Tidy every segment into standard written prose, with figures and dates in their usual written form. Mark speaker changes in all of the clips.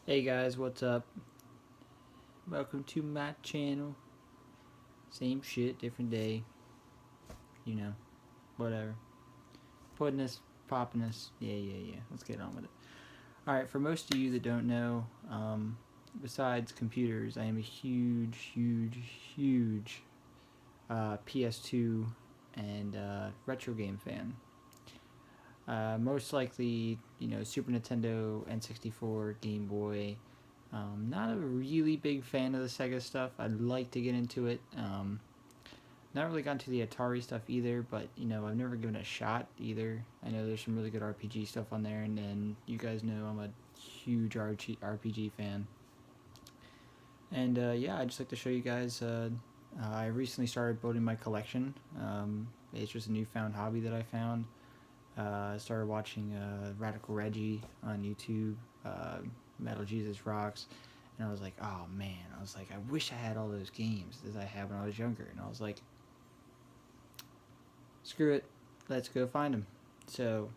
Speaker 1: Hey guys, what's up? Welcome to my channel. Same shit, different day. You know, whatever. Putting this, popping this. Yeah. Let's get on with it. Alright, for most of you that don't know, besides computers, I am a huge PS2 and retro game fan. Most likely, Super Nintendo, N64, Game Boy. Not a really big fan of the Sega stuff. I'd like to get into it. Not really gotten to the Atari stuff either, but I've never given it a shot either. I know there's some really good RPG stuff on there, and then you guys know I'm a huge RPG fan. And yeah, I'd just like to show you guys. I recently started building my collection. It's just a newfound hobby that I found. I started watching Radical Reggie on YouTube, Metal Jesus Rocks, and I was like, oh man, I wish I had all those games as I had when I was younger. And I was like, screw it, let's go find them. So,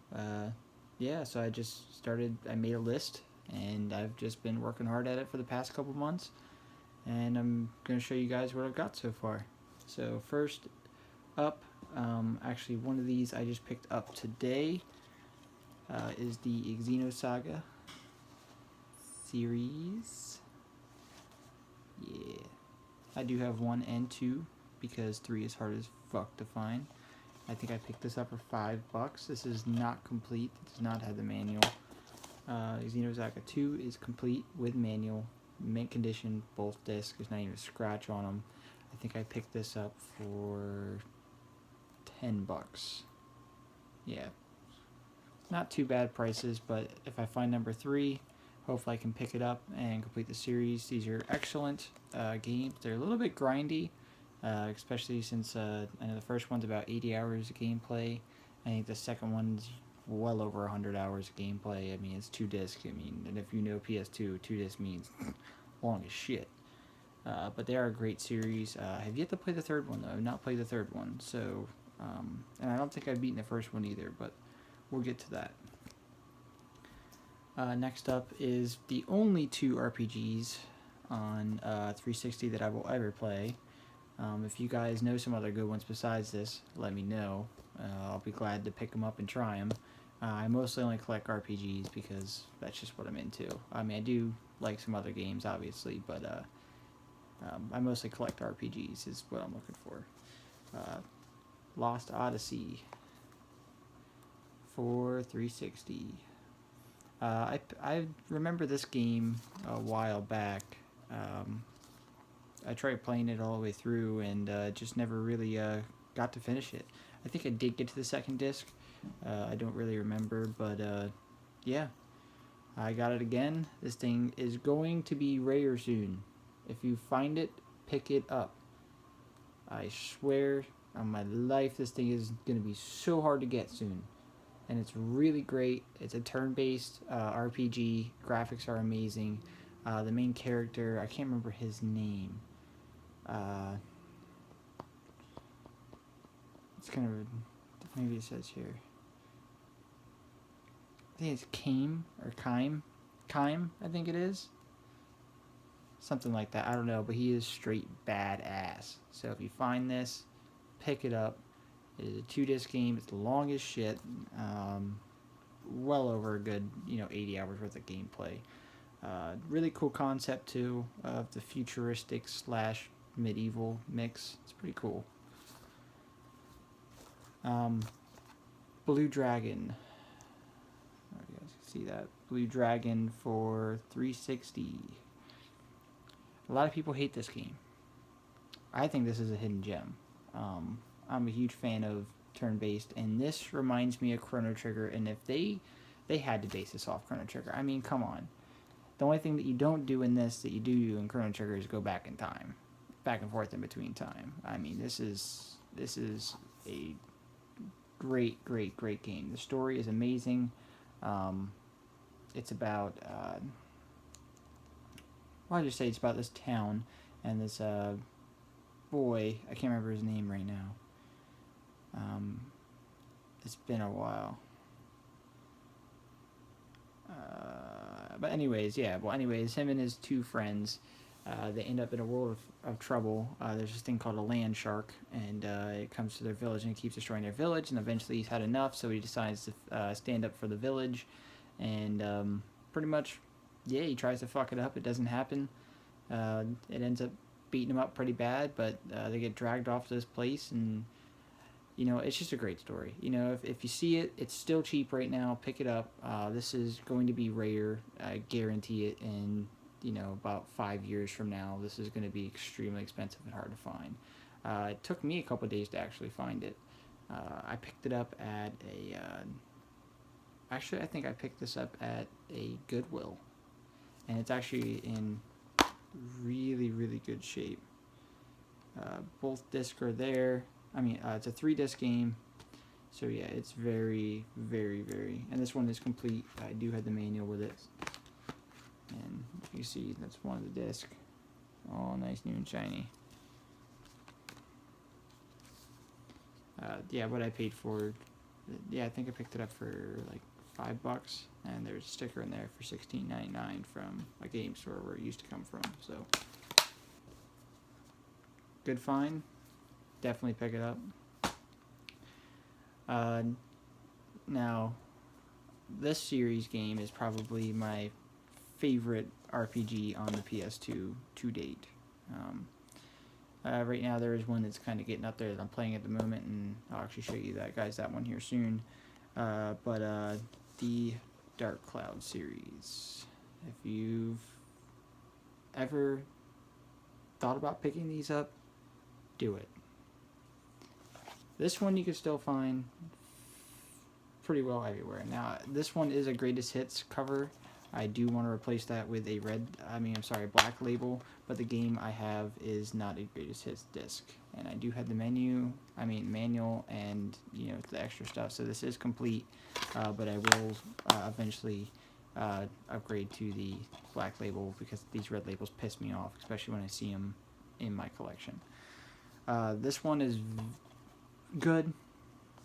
Speaker 1: yeah, so I just started, I made a list, and I've just been working hard at it for the past couple months, and I'm going to show you guys what I've got so far. So, first up, actually, one of these I just picked up today. Is the Xenosaga series. Yeah. I do have 1 and 2 because 3 is hard as fuck to find. I think I picked this up for $5. This is not complete. It does not have the manual. Xenosaga 2 is complete with manual. Mint condition, both discs. There's not even a scratch on them. I think I picked this up for $10. Yeah, not too bad prices, but if I find number 3, hopefully I can pick it up and complete the series. These are excellent games. They're a little bit grindy, especially since I know the first one's about 80 hours of gameplay. I think the second one's well over 100 hours of gameplay. I mean, it's 2 discs. And if you know PS2, 2 discs means long as shit. But they are a great series. I have yet to play the third one, though. I've not played the third one, so... and I don't think I've beaten the first one either, but we'll get to that. Next up is the only 2 RPGs on 360 that I will ever play. If you guys know some other good ones besides this, let me know. I'll be glad to pick them up and try them. I mostly only collect RPGs because that's just what I'm into. I mean, I do like some other games, obviously, but I mostly collect RPGs is what I'm looking for. Lost Odyssey for 360. I remember this game a while back. I tried playing it all the way through and just never really got to finish it. I think I did get to the second disc. I don't really remember, but yeah, I got it again. This thing is going to be rare soon. If you find it, pick it up. I swear on my life, this thing is going to be so hard to get soon. And it's really great. It's a turn-based RPG. Graphics are amazing. The main character, I can't remember his name. It's kind of, maybe it says here. I think it's Kaim, or Kaim. Kaim, I think it is. Something like that. I don't know, but he is straight badass. So if you find this, pick it up. It is a 2-disc game. It's long as shit. Well over a good, 80 hours worth of gameplay. Really cool concept too of the futuristic / medieval mix. It's pretty cool. Blue Dragon. Oh, you guys can see that. Blue Dragon for 360. A lot of people hate this game. I think this is a hidden gem. I'm a huge fan of turn-based, and this reminds me of Chrono Trigger, and if they had to base this off Chrono Trigger. I mean, come on. The only thing that you don't do in this that you do in Chrono Trigger is go back in time. Back and forth in between time. I mean, this is a great game. The story is amazing. It's about... well, I just say it's about this town and this boy. I can't remember his name right now. It's been a while. But anyways, yeah. Well, anyways, him and his two friends, they end up in a world of trouble. There's this thing called a land shark, and it comes to their village and it keeps destroying their village. And eventually, he's had enough, so he decides to stand up for the village, and pretty much, yeah, he tries to fuck it up. It doesn't happen. It ends up beating him up pretty bad, but they get dragged off to this place, and it's just a great story. If you see it, it's still cheap right now. Pick it up. This is going to be rare. I guarantee it. And about 5 years from now, this is going to be extremely expensive and hard to find. It took me a couple days to actually find it. I picked it up at a. Actually, I think I picked this up at a Goodwill, and it's actually in really, really good shape. Both discs are there. I mean, it's a 3-disc game, so yeah, it's very, very, very. And this one is complete. I do have the manual with it, and you see that's one of the discs. All nice, new, and shiny. Yeah, what I paid for. Yeah, I think I picked it up for like $5, and there's a sticker in there for $16.99 from a game store where it used to come from. So good find. Definitely pick it up. Now, this series game is probably my favorite RPG on the Ps2 to date. Right now, there is one that's kind of getting up there that I'm playing at the moment, and I'll actually show you that one here soon. But the Dark Cloud series. If you've ever thought about picking these up, do it. This one you can still find pretty well everywhere. Now, this one is a greatest hits cover. I do want to replace that with a black label, but the game I have is not a greatest hits disc. And I do have the manual and, the extra stuff. So this is complete, but I will eventually upgrade to the black label because these red labels piss me off, especially when I see them in my collection. This one is good.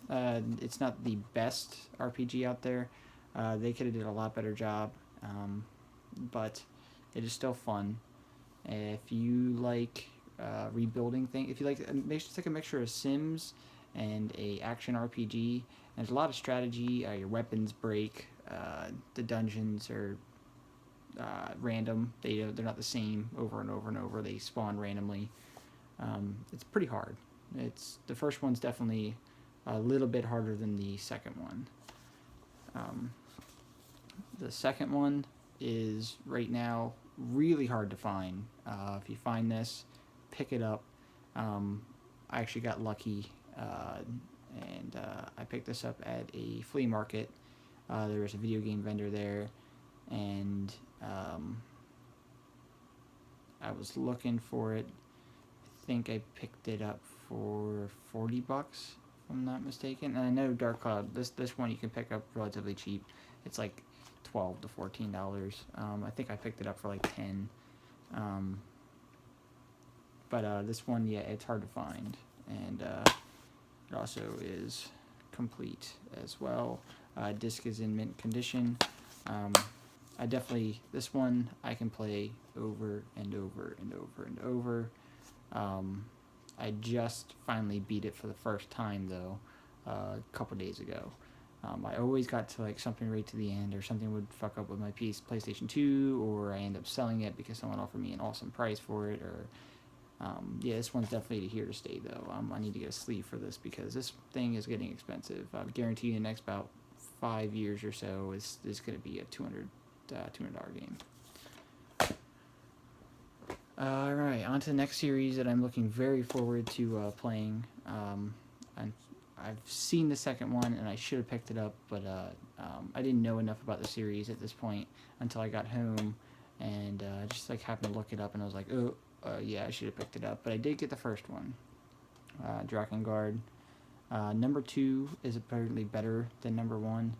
Speaker 1: It's not the best RPG out there. They could have did a lot better job, but it is still fun. If you like rebuilding things, if you like, it's like a mixture of Sims and a action RPG. And there's a lot of strategy. Your weapons break. The dungeons are random. They're not the same over and over and over. They spawn randomly. It's pretty hard. The first one's definitely a little bit harder than the second one. The second one is right now really hard to find. If you find this, pick it up. I actually got lucky, and I picked this up at a flea market. There was a video game vendor there, and I was looking for it. I think I picked it up for $40, if I'm not mistaken. And I know Dark Cloud, this one you can pick up relatively cheap. It's like $12 to $14. I think I picked it up for like $10. But this one, yeah, it's hard to find, and it also is complete as well. Disc is in mint condition. This one I can play over and over and over and over. I just finally beat it for the first time though, a couple days ago. I always got to like something right to the end, or something would fuck up with my PlayStation 2, or I end up selling it because someone offered me an awesome price for it, or yeah, this one's definitely here to stay though. I need to get a sleeve for this because this thing is getting expensive. I guarantee the next about 5 years or so is going to be a $200 game. Alright, on to the next series that I'm looking very forward to playing. I've seen the second one, and I should have picked it up, but I didn't know enough about the series at this point until I got home, and just like happened to look it up, and I was like, yeah, I should have picked it up. But I did get the first one, Drakengard. Number 2 is apparently better than number 1.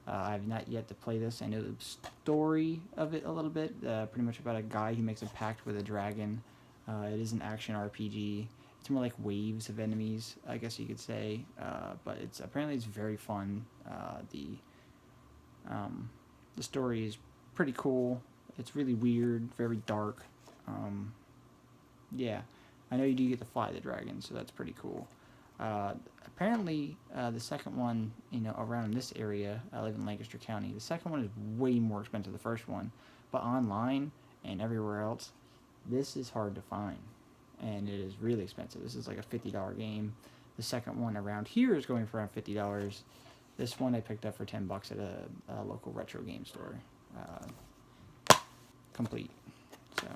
Speaker 1: I've not yet to play this. I know the story of it a little bit, pretty much about a guy who makes a pact with a dragon. It is an action RPG. It's more like waves of enemies, I guess you could say, but apparently it's very fun. The story is pretty cool. It's really weird, very dark. Yeah, I know you do get to fly the dragon, so that's pretty cool. Apparently, the second one, around this area, I live in Lancaster County, the second one is way more expensive than the first one. But online and everywhere else, this is hard to find. And it is really expensive. This is like a $50 game. The second one around here is going for around $50. This one I picked up for $10 at a local retro game store. Complete. So,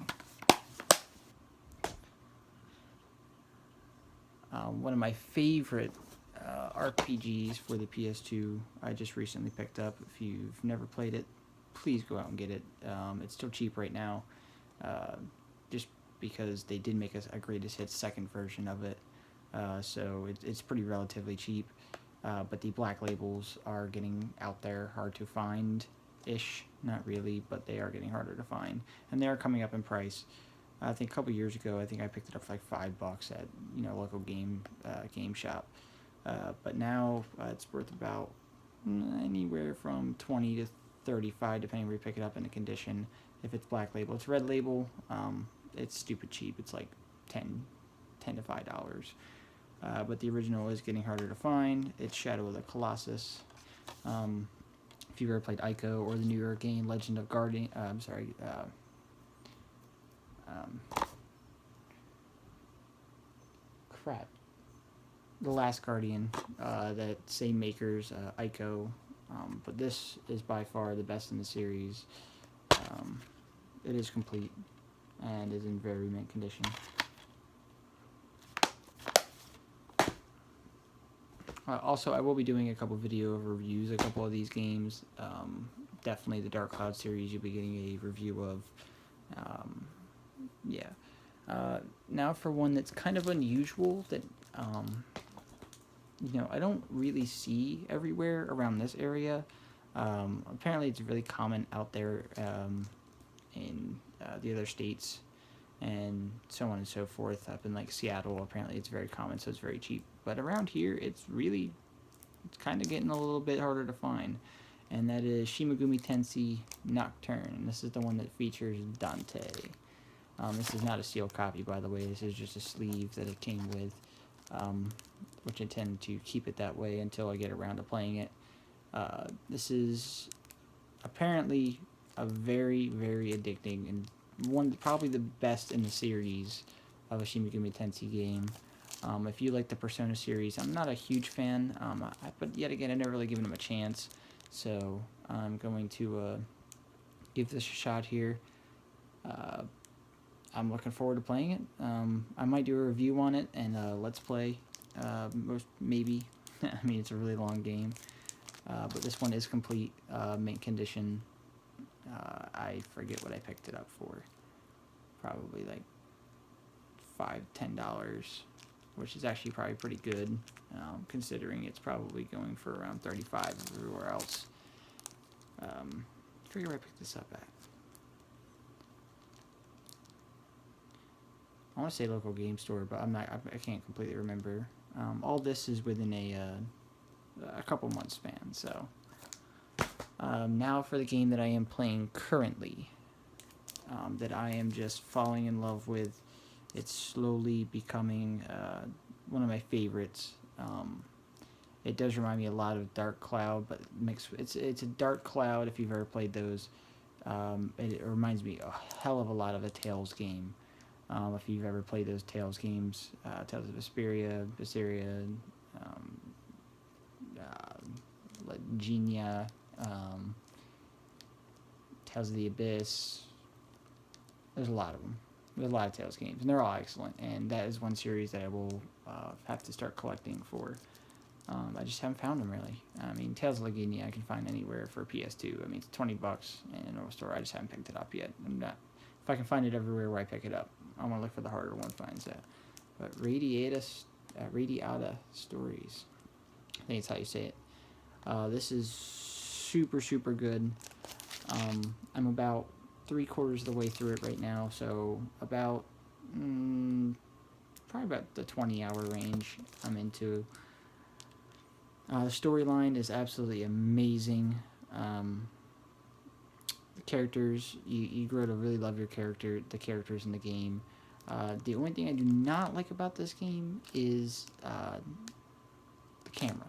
Speaker 1: one of my favorite RPGs for the PS2 I just recently picked up. If you've never played it, please go out and get it. It's still cheap right now, just because they did make a greatest hits second version of it, so it's pretty relatively cheap. But the black labels are getting out there, hard to find ish, not really, but they are getting harder to find, and they are coming up in price. I think a couple years ago, I think I picked it up for like $5 at local game shop, but now it's worth about anywhere from 20 to 35, depending where you pick it up in the condition. If it's black label, it's red label. It's stupid cheap. It's like $10 to $5. But the original is getting harder to find. It's Shadow of the Colossus. If you've ever played Ico or the newer game Legend of Guardian, The Last Guardian, that same makers, Ico, but this is by far the best in the series. It is complete and is in very mint condition. Also, I will be doing a couple video reviews, a couple of these games. Definitely the Dark Cloud series you'll be getting a review of. Yeah. Now for one that's kind of unusual that, I don't really see everywhere around this area. Apparently it's really common out there in the other states and so on and so forth. Up in like Seattle, apparently it's very common, so it's very cheap. But around here, it's kind of getting a little bit harder to find. And that is Shin Megami Tensei Nocturne. This is the one that features Dante. This is not a sealed copy, by the way. This is just a sleeve that it came with, which I intend to keep it that way until I get around to playing it. This is apparently a very, very addicting and probably the best in the series of a Shin Megami Tensei game. If you like the Persona series, I'm not a huge fan, but yet again, I've never really given them a chance, so I'm going to give this a shot here. I'm looking forward to playing it. I might do a review on it and let's play, maybe. I mean, it's a really long game, but this one is complete, mint condition. I forget what I picked it up for. Probably like $5-10. Which is actually probably pretty good, considering it's probably going for around $35 everywhere else. I forget where I picked this up at. I want to say local game store, but I can't completely remember. All this is within a couple months span. So now for the game that I am playing currently, that I am just falling in love with. It's slowly becoming one of my favorites. It does remind me a lot of Dark Cloud, but it's a Dark Cloud if you've ever played those. It reminds me a hell of a lot of a Tales game. If you've ever played those Tales games, Tales of Vesperia, Genia, Tales of the Abyss. There's a lot of them. There's a lot of Tales games, and they're all excellent, and that is one series that I will have to start collecting for. I just haven't found them, really. I mean, Tales of Leginia I can find anywhere for PS2. I mean, it's $20 in a normal store. I just haven't picked it up yet. If I can find it everywhere where I pick it up, I'm going to look for the harder one finds that. But Radiata Stories, I think it's how you say it. This is super, super good. I'm about 3/4 of the way through it right now, so about probably about the 20-hour range I'm into. The storyline is absolutely amazing. The characters, you grow to really love the characters in the game. The only thing I do not like about this game is the camera.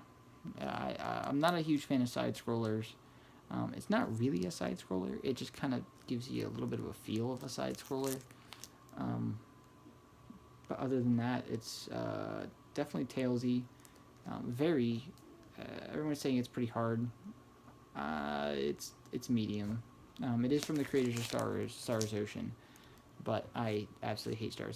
Speaker 1: I'm not a huge fan of side scrollers. It's not really a side scroller. It just kind of gives you a little bit of a feel of a side scroller. But other than that, it's definitely Talesy. Everyone's saying it's pretty hard. It's medium. It is from the creators of Stars Ocean, but I absolutely hate Stars